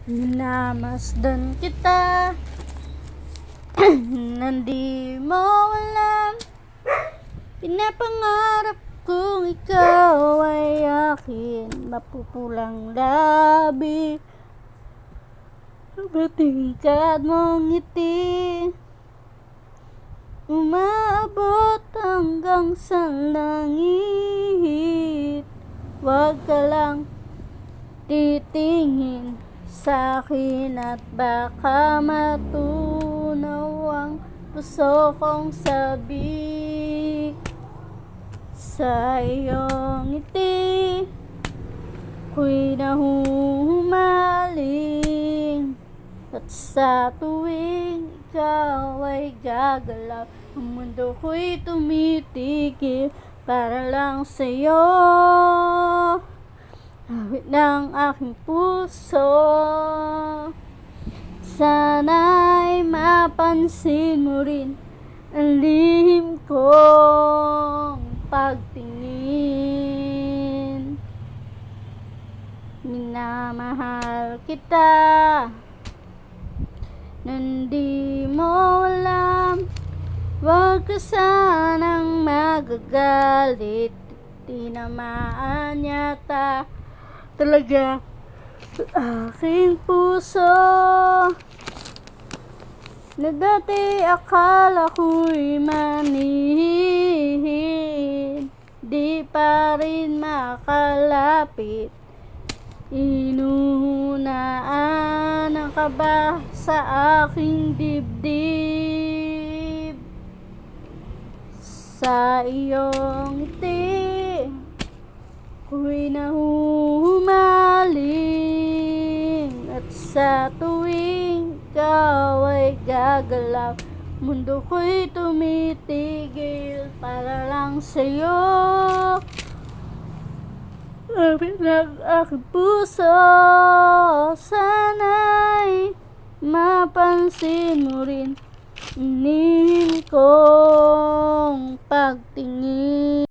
Minamasdan kita Nandi mo alam. Pinapangarap kong ikaw ay akin. Mapupulang labi, batingkad mong ngiti, umaabot hanggang sa langit. Huwag ka lang titingin sa'kin at baka matunaw ang puso kong sabik. Sa iyong ngiti ko'y nahuhumaling, at sa tuwing ikaw ay gagalaw, ang mundo ko'y tumitigil para lang sa'yo. Awit ng aking puso, sana'y mapansin mo rin ang lihim kong pagtingin. Minamahal kita, hindi mo alam. Huwag ka sanang magagalit, tinamaan yata talaga sa aking puso, na dati akala ko'y manihin, di pa rin makalapit. Inuunaan ang kaba sa aking dibdib. Sa iyong ngiti ko'y nahuhumaling, at sa tuwing ikaw ay gagalaw, mundo ko'y tumitigil para lang sa'yo. Awit ng aking puso, sana'y mapansin mo rin ang lihim kong pagtingin.